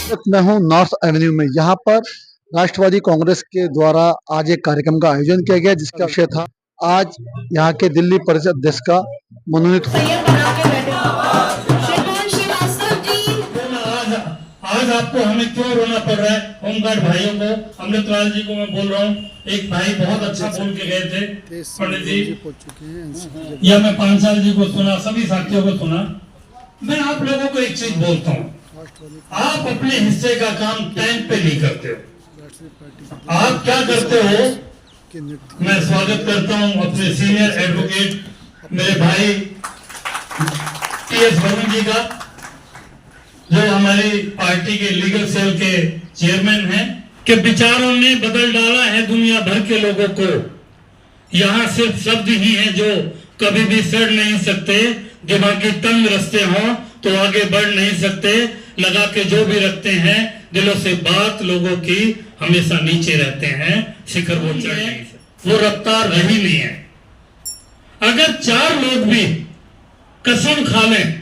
मैं हूं north Avenue में। यहाँ पर राष्ट्रवादी कांग्रेस के द्वारा आज एक कार्यक्रम का आयोजन किया गया, जिसका विषय था आज यहाँ के दिल्ली परिषद अध्यक्ष का मनोनीत आज आपको हमें क्यों रोना पड़ रहा है? होमगार्ड भाइयों को, अमृतलाल जी को मैं बोल रहा हूँ, एक भाई बहुत अच्छा बोल के गए थे पंडित जी, या मैं पांचाल जी को सुना, सभी साथियों को सुना। मैं आप लोगों को एक चीज बोलता हूँ, आप अपने हिस्से का काम टाइम पे नहीं करते हो। आप क्या करते हो? मैं स्वागत करता हूँ अपने सीनियर एडवोकेट मेरे भाई टीएस वरुण जी का, जो हमारी पार्टी के लीगल सेल के चेयरमैन हैं, कि विचारों ने बदल डाला है दुनिया भर के लोगों को। यहाँ सिर्फ शब्द ही हैं जो कभी भी सड़ नहीं सकते, दिमागी तंग रस्ते हों तो आगे बढ़ नहीं सकते, लगा के जो भी रखते हैं दिलों से बात लोगों की हमेशा नीचे रहते हैं, शिखर वो चढ़ नहीं सकते, वो रफ्तार रही नहीं है। अगर चार लोग भी कसम खा लें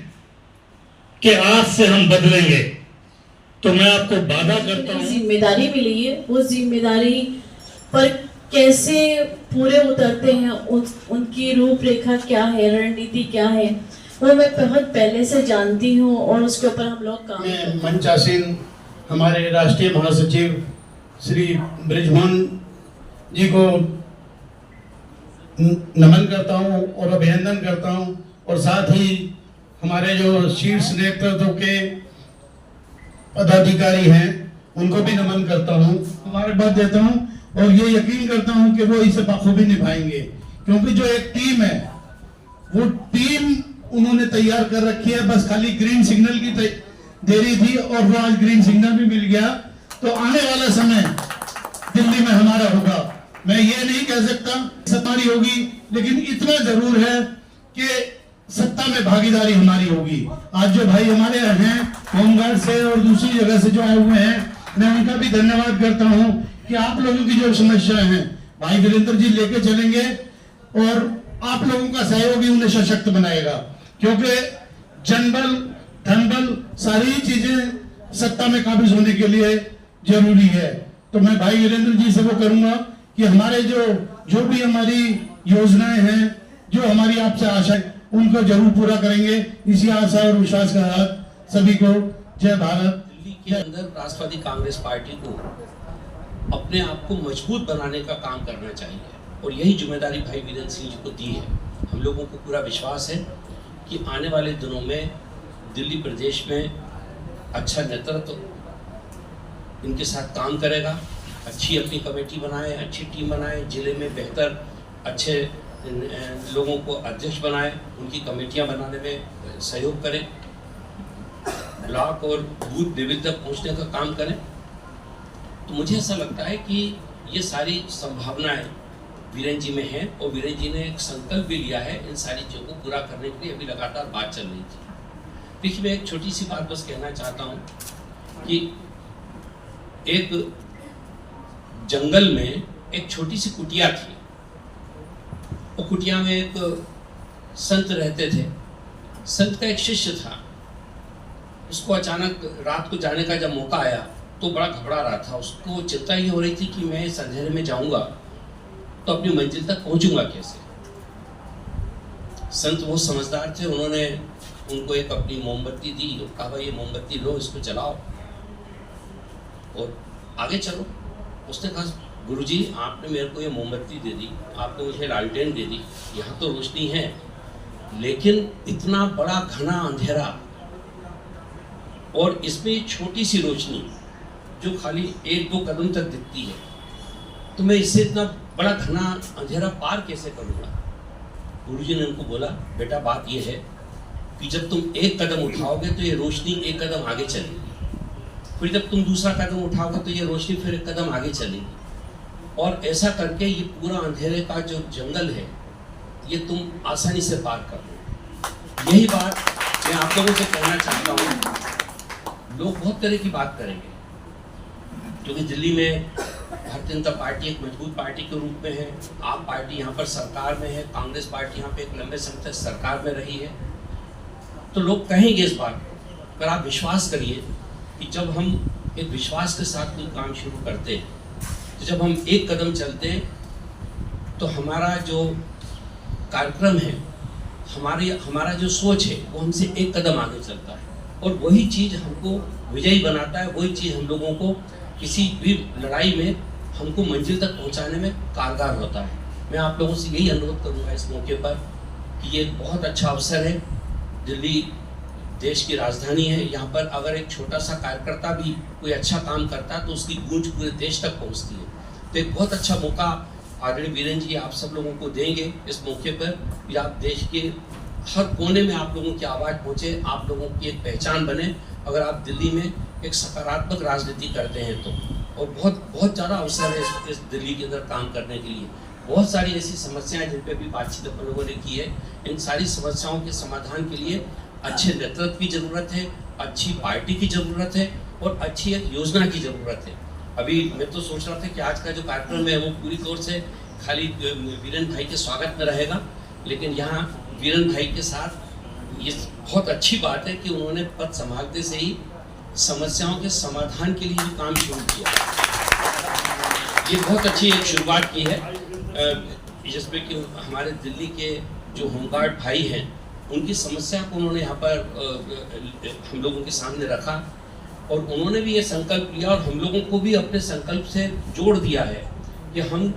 कि आज से हम बदलेंगे, तो मैं आपको वादा करता हूँ, जिम्मेदारी मिली है, उस जिम्मेदारी पर कैसे पूरे उतरते हैं, उनकी रूपरेखा क्या है, रणनीति क्या है, वो मैं बहुत पहले से जानती हूँ और उसके ऊपर हम लोग काम। मंचासीन हमारे राष्ट्रीय महासचिव श्री बृजमोहन जी को नमन करता हूँ और अभिनंदन करता हूँ, और साथ ही हमारे जो शीर्ष नेतृत्व के पदाधिकारी हैं उनको भी नमन करता हूँ, मुबारकबाद देता हूँ और ये यकीन करता हूँ कि वो इसे बखूबी निभाएंगे, क्योंकि जो एक टीम है वो टीम उन्होंने तैयार कर रखी है, बस खाली ग्रीन सिग्नल की देरी थी और वो आज ग्रीन सिग्नल भी मिल गया। तो आने वाला समय दिल्ली में हमारा होगा। मैं ये नहीं कह सकता सत्तारी होगी, लेकिन इतना जरूर है कि सत्ता में भागीदारी हमारी होगी। आज जो भाई हमारे हैं होमगार्ड से और दूसरी जगह से जो आए हुए हैं, मैं उनका भी धन्यवाद करता हूं कि आप लोगों की जो समस्याएं हैं भाई वीरेंद्र जी लेके चलेंगे और आप लोगों का सहयोग ही उन्हें सशक्त बनाएगा, क्योंकि जनबल धनबल सारी चीजें सत्ता में काबिज होने के लिए जरूरी है। तो मैं भाई वीरेंद्र जी से वो करूंगा कि हमारे जो भी हमारी योजनाएं हैं, जो हमारी आपसे आशा है, उनको जरूर पूरा करेंगे। इसी आशा और विश्वास के साथ सभी को जय भारत। दिल्ली के अंदर राष्ट्रवादी कांग्रेस पार्टी को अपने आप को मजबूत बनाने का काम करना चाहिए और यही जिम्मेदारी भाई वीरेंद्र सिंह जी को दी है। हम लोगों को पूरा विश्वास है कि आने वाले दिनों में दिल्ली प्रदेश में अच्छा नेतृत्व इनके साथ काम करेगा, अच्छी अपनी कमेटी बनाए, अच्छी टीम बनाए, जिले में बेहतर अच्छे लोगों को अध्यक्ष बनाए, उनकी कमेटियां बनाने में सहयोग करें, ब्लॉक और बूथ लेवल तक पहुंचने का काम करें। तो मुझे ऐसा लगता है कि ये सारी संभावनाएं वीरेंद्र जी में हैं और वीरेंद्र जी ने एक संकल्प भी लिया है इन सारी चीज़ों को पूरा करने के लिए। अभी लगातार बात चल रही थी। देखिए, मैं एक छोटी सी बात बस कहना चाहता हूँ कि एक जंगल में एक छोटी सी कुटिया थी। वो कुटिया में एक संत रहते थे। संत का एक शिष्य था। उसको अचानक रात को जाने का जब मौका आया तो बड़ा घबरा रहा था। उसको चिंता ये हो रही थी कि मैं इस अंधेरे में जाऊंगा तो अपनी मंजिल तक पहुंचूंगा कैसे। संत वो समझदार थे, उन्होंने उनको एक अपनी मोमबत्ती दी और कहा, भाई ये मोमबत्ती लो, इसको जलाओ और आगे चलो। उसने कहा, गुरुजी आपने मेरे को ये मोमबत्ती दे दी, आपने मुझे लालटेन दे दी, यहाँ तो रोशनी है, लेकिन इतना बड़ा घना अंधेरा और इसमें छोटी सी रोशनी जो खाली 1-2 कदम तक दिखती है, तो मैं इससे इतना बड़ा घना अंधेरा पार कैसे करूँगा। गुरुजी ने उनको बोला, बेटा बात ये है कि जब तुम एक कदम उठाओगे तो ये रोशनी एक कदम आगे चलेगी, फिर जब तुम दूसरा कदम उठाओगे तो ये रोशनी फिर एक कदम आगे चलेगी, और ऐसा करके ये पूरा अंधेरे का जो जंगल है ये तुम आसानी से पार कर लो। यही बात मैं आप लोगों से कहना चाहता हूँ। लोग बहुत तरह की बात करेंगे, क्योंकि दिल्ली में भारतीय जनता पार्टी एक मजबूत पार्टी के रूप में है। आप पार्टी यहाँ पर सरकार में है, कांग्रेस पार्टी यहाँ पे एक लंबे समय तक सरकार में रही है, तो लोग कहेंगे इस बात पर। आप विश्वास करिए कि जब हम एक विश्वास के साथ कोई काम शुरू करते हैं, तो जब हम एक कदम चलते हैं तो हमारा जो कार्यक्रम है, हमारा जो सोच है, वो हमसे एक कदम आगे चलता है और वही चीज़ हमको विजयी बनाता है। वही चीज़ हम लोगों को किसी भी लड़ाई में हमको मंजिल तक पहुंचाने में कारगर होता है। मैं आप लोगों से यही अनुरोध करूंगा इस मौके पर कि ये एक बहुत अच्छा अवसर है। दिल्ली देश की राजधानी है, यहाँ पर अगर एक छोटा सा कार्यकर्ता भी कोई अच्छा काम करता है तो उसकी गूंज पूरे देश तक पहुँचती है। तो एक बहुत अच्छा मौका आदरणीय वीरेंद्र जी आप सब लोगों को देंगे इस मौके पर कि आप देश के हर कोने में आप लोगों की आवाज़ पहुँचे, आप लोगों की एक पहचान बने। अगर आप दिल्ली में एक सकारात्मक राजनीति करते हैं तो, और बहुत ज़्यादा अवसर है इस दिल्ली के अंदर काम करने के लिए। बहुत सारी ऐसी समस्याएं जिन पे भी बातचीत अपन लोगों ने की है, इन सारी समस्याओं के समाधान के लिए अच्छे नेतृत्व की ज़रूरत है, अच्छी पार्टी की ज़रूरत है और अच्छी एक योजना की ज़रूरत है। अभी मैं तो सोच रहा था कि आज का जो कार्यक्रम है वो पूरी तौर से खाली वीरेंद्र भाई के स्वागत में रहेगा, लेकिन यहाँ वीरेंद्र भाई के साथ ये बहुत अच्छी बात है कि उन्होंने पद संभालते से ही समस्याओं के समाधान के लिए भी काम शुरू किया। ये बहुत अच्छी एक शुरुआत की है, जिसमें कि हमारे दिल्ली के जो होमगार्ड भाई हैं उनकी समस्या को उन्होंने यहाँ पर हम लोगों के सामने रखा और उन्होंने भी ये संकल्प लिया और हम लोगों को भी अपने संकल्प से जोड़ दिया है कि हम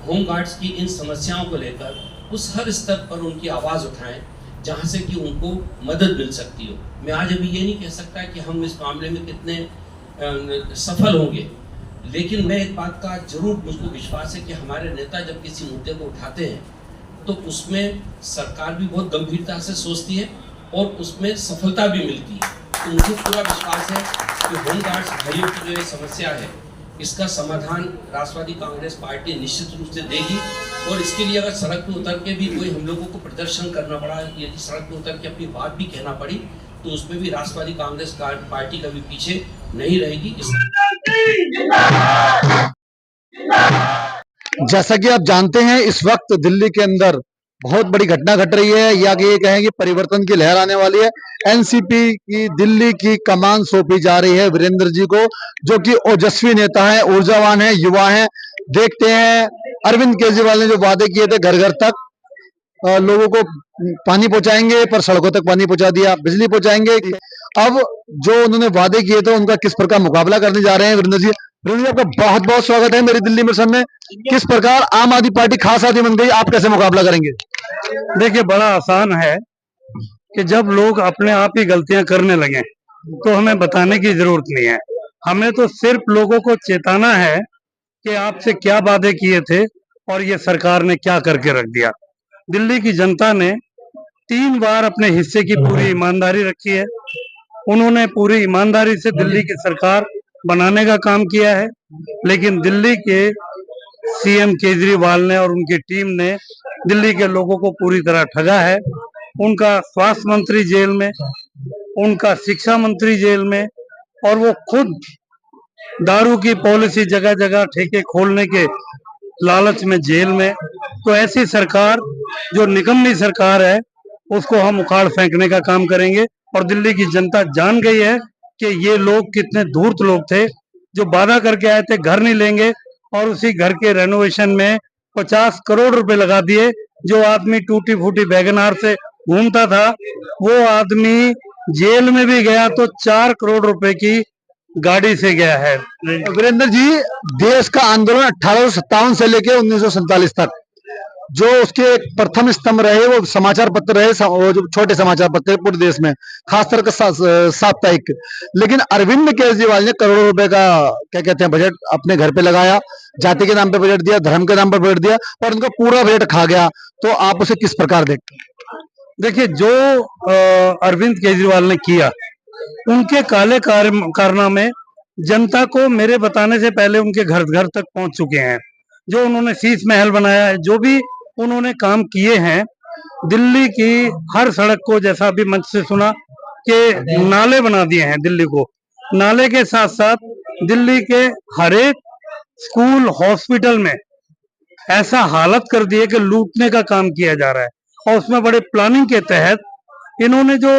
होमगार्ड्स की इन समस्याओं को लेकर उस हर स्तर पर उनकी आवाज़ उठाएं जहाँ से कि उनको मदद मिल सकती हो। मैं आज अभी ये नहीं कह सकता कि हम इस मामले में कितने सफल होंगे, लेकिन मैं एक बात का जरूर मुझको विश्वास है कि हमारे नेता जब किसी मुद्दे को उठाते हैं तो उसमें सरकार भी बहुत गंभीरता से सोचती है और उसमें सफलता भी मिलती है। तो मुझे पूरा विश्वास है कि होमगार्ड्स भाइयों की जो ये समस्या है इसका समाधान राष्ट्रवादी कांग्रेस पार्टी निश्चित रूप से देगी और इसके लिए अगर सड़क पे उतर के भी कोई हम लोगों को प्रदर्शन करना पड़ा, यदि सड़क पे उतर के अपनी बात भी कहना पड़ी, तो उसमें भी राष्ट्रवादी कांग्रेस पार्टी कभी पीछे नहीं रहेगी। जैसा कि आप जानते हैं इस वक्त दिल्ली के अंदर बहुत बड़ी घटना घट रही है, या कि ये कहें कि परिवर्तन की लहर आने वाली है। एनसीपी की दिल्ली की कमान सौंपी जा रही है वीरेंद्र जी को, जो कि ओजस्वी नेता है, ऊर्जावान है, युवा है। देखते हैं अरविंद केजरीवाल ने जो वादे किए थे घर घर तक लोगों को पानी पहुंचाएंगे, पर सड़कों तक पानी पहुंचा दिया, बिजली पहुंचाएंगे। अब जो उन्होंने वादे किए थे उनका किस प्रकार मुकाबला करने जा रहे हैं वीरेंद्र जी। वीरेंद्र जी, आपका बहुत बहुत स्वागत है मेरी दिल्ली मिशन में। किस प्रकार आम आदमी पार्टी खास आदमी बन गई, आप कैसे मुकाबला करेंगे? देखिए, बड़ा आसान है कि जब लोग अपने आप ही गलतियां करने लगे तो हमें बताने की जरूरत नहीं है। हमें तो सिर्फ लोगों को चेताना है कि आपसे क्या वादे किए थे और ये सरकार ने क्या करके रख दिया। दिल्ली की जनता ने 3 बार अपने हिस्से की पूरी ईमानदारी रखी है। उन्होंने पूरी ईमानदारी से दिल्ली की सरकार बनाने का काम किया है, लेकिन दिल्ली के सीएम केजरीवाल ने और उनकी टीम ने दिल्ली के लोगों को पूरी तरह ठगा है। उनका स्वास्थ्य मंत्री जेल में, उनका शिक्षा मंत्री जेल में, और वो खुद दारू की पॉलिसी जगह जगह ठेके खोलने के लालच में जेल में। तो ऐसी सरकार जो निकम्मी सरकार है उसको हम उखाड़ फेंकने का काम करेंगे। और दिल्ली की जनता जान गई है कि ये लोग कितने धूर्त लोग थे, जो वादा करके आए थे घर नहीं लेंगे और उसी घर के रेनोवेशन में 50 करोड़ रुपए लगा दिए। जो आदमी टूटी फूटी वैगनआर से घूमता था वो आदमी जेल में भी गया तो 4 करोड़ रुपए की गाड़ी से गया है। वीरेंद्र जी, देश का आंदोलन 1857 से लेकर 1947 तक जो उसके प्रथम स्तंभ रहे वो समाचार पत्र रहे, वो जो छोटे समाचार पत्र पूरे देश में, खासकर का साप्ताहिक। लेकिन अरविंद केजरीवाल ने करोड़ों रुपए का क्या कहते हैं बजट अपने घर पे लगाया, जाति के नाम पे बजट दिया, धर्म के नाम पर बजट दिया, और उनका पूरा बजट खा गया। तो आप उसे किस प्रकार देखते हैं? देखिए, जो अरविंद केजरीवाल ने किया, उनके काले कारनामे जनता को मेरे बताने से पहले उनके घर घर तक पहुंच चुके हैं। जो उन्होंने शीश महल बनाया है, जो भी उन्होंने काम किए हैं, दिल्ली की हर सड़क को, जैसा अभी मंच से सुना कि नाले बना दिए हैं दिल्ली को, नाले के साथ साथ दिल्ली के हर एक स्कूल हॉस्पिटल में ऐसा हालत कर दिए कि लूटने का काम किया जा रहा है। और उसमें बड़े प्लानिंग के तहत इन्होंने जो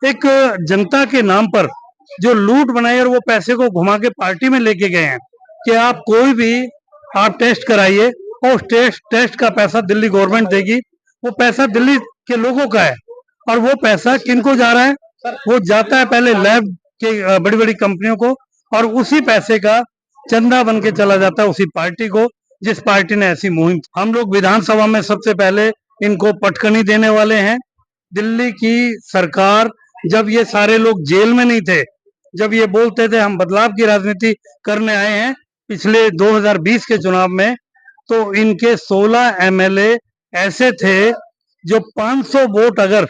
एक जनता के नाम पर जो लूट बनाई और वो पैसे को घुमा के पार्टी में लेके गए हैं कि आप कोई भी आप टेस्ट कराइए और उस टेस्ट का पैसा दिल्ली गवर्नमेंट देगी। वो पैसा दिल्ली के लोगों का है और वो पैसा किनको जा रहा है? वो जाता है पहले लैब के बड़ी बड़ी कंपनियों को और उसी पैसे का चंदा बन के चला जाता है उसी पार्टी को जिस पार्टी ने ऐसी मुहिम। हम लोग विधानसभा में सबसे पहले इनको पटकनी देने वाले हैं। दिल्ली की सरकार, जब ये सारे लोग जेल में नहीं थे, जब ये बोलते थे हम बदलाव की राजनीति करने आए हैं पिछले 2020 के चुनाव में, तो इनके 16 एमएलए ऐसे थे जो 500 वोट अगर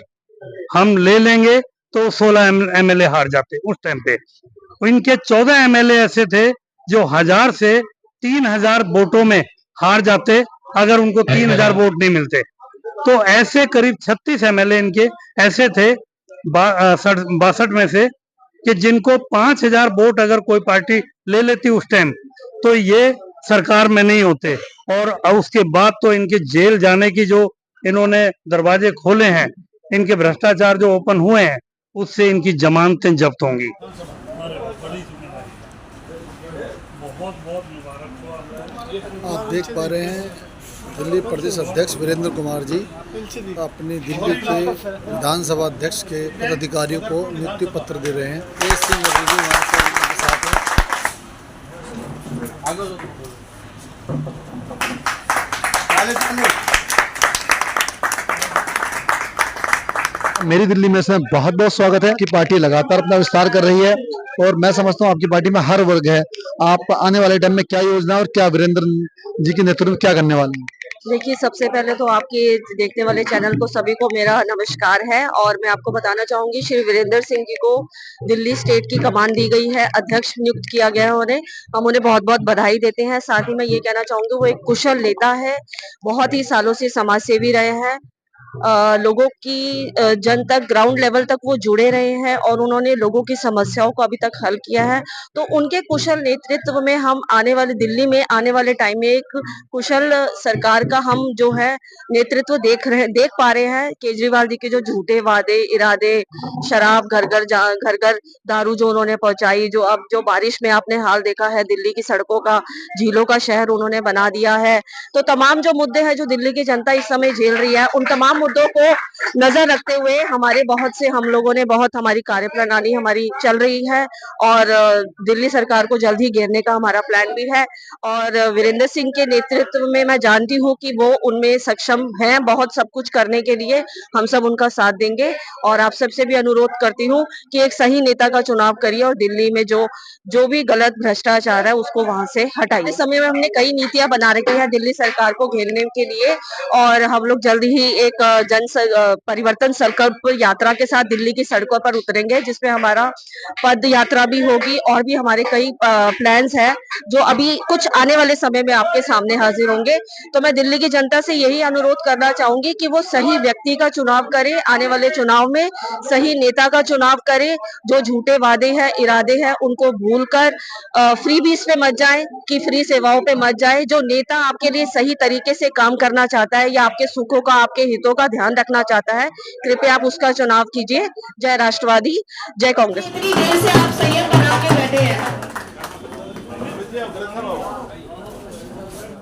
हम ले लेंगे तो 16 एमएलए हार जाते उस टाइम पे। इनके 14 एमएलए ऐसे थे जो 1000 से 3000 वोटों में हार जाते अगर उनको 3000 वोट नहीं मिलते। तो ऐसे करीब 36 एमएलए इनके ऐसे थे 62 में से कि जिनको 5000 वोट अगर कोई पार्टी ले लेती उस टाइम तो ये सरकार में नहीं होते। और उसके बाद तो इनके जेल जाने की जो इन्होंने दरवाजे खोले हैं, इनके भ्रष्टाचार जो ओपन हुए हैं, उससे इनकी जमानतें जब्त होंगी। आप देख पा रहे हैं दिल्ली प्रदेश अध्यक्ष वीरेंद्र कुमार जी अपनी दिल्ली के विधानसभा अध्यक्ष के पदाधिकारियों को नियुक्ति पत्र दे रहे हैं। तेज सिंह वहाँ से उनके साथ मेरी दिल्ली में से बहुत बहुत स्वागत है कि पार्टी लगातार अपना विस्तार कर रही है और मैं समझता हूँ आपकी पार्टी में हर वर्ग है। आप आने वाले टाइम में क्या योजना और क्या वीरेंद्र जी के नेतृत्व में क्या करने वाले हैं? देखिए, सबसे पहले तो आपके देखने वाले चैनल को सभी को मेरा नमस्कार है और मैं आपको बताना चाहूंगी श्री वीरेंद्र सिंह जी को दिल्ली स्टेट की कमान दी गई है, अध्यक्ष नियुक्त किया गया है उन्हें। हम उन्हें बहुत बहुत बधाई देते हैं। साथ ही मैं ये कहना चाहूंगी वो एक कुशल नेता है, बहुत ही सालों से समाज सेवी रहे हैं, लोगों की जन तक ग्राउंड लेवल तक वो जुड़े रहे हैं और उन्होंने लोगों की समस्याओं को अभी तक हल किया है। तो उनके कुशल नेतृत्व में हम आने वाले दिल्ली में आने वाले टाइम में एक कुशल सरकार का हम जो है नेतृत्व देख पा रहे हैं। केजरीवाल जी के जो झूठे वादे इरादे, शराब घर घर दारू जो उन्होंने पहुंचाई, जो अब जो बारिश में आपने हाल देखा है दिल्ली की सड़कों का, झीलों का शहर उन्होंने बना दिया है। तो तमाम जो मुद्दे हैं जो दिल्ली की जनता इस समय झेल रही है, उन तमाम मुद्दों को नजर रखते हुए हम लोगों ने हमारी कार्यप्रणाली हमारी चल रही है और दिल्ली सरकार को जल्द ही घेरने का हमारा प्लान भी है। और वीरेंद्र सिंह के नेतृत्व में मैं जानती हूँ कि वो उनमें सक्षम हैं बहुत सब कुछ करने के लिए। हम सब उनका साथ देंगे और आप सबसे भी अनुरोध करती हूँ कि एक सही नेता का चुनाव करिए और दिल्ली में जो भी गलत भ्रष्टाचार है उसको वहां से हटाइए। इस समय में हमने कई नीतियां बना रखी है दिल्ली सरकार को घेरने के लिए और हम लोग जल्द ही एक परिवर्तन संकल्प यात्रा के साथ दिल्ली की सड़कों पर उतरेंगे, जिसमें हमारा पद यात्रा भी होगी और भी हमारे कई प्लान्स हैं जो अभी कुछ आने वाले समय में आपके सामने हाजिर होंगे। तो मैं दिल्ली की जनता से यही अनुरोध करना चाहूंगी कि वो सही व्यक्ति का चुनाव करे, आने वाले चुनाव में सही नेता का चुनाव करे, जो झूठे वादे हैं इरादे हैं उनको भूलकर फ्री बीस पे मत जाए कि फ्री सेवाओं पे मत जाए। जो नेता आपके लिए सही तरीके से काम करना चाहता है या आपके सुखों का आपके हितों का ध्यान रखना चाहता है, कृपया आप उसका चुनाव कीजिए। जय राष्ट्रवादी, जय कांग्रेस। इतनी देर से आप संयम बना के बैठे हैं।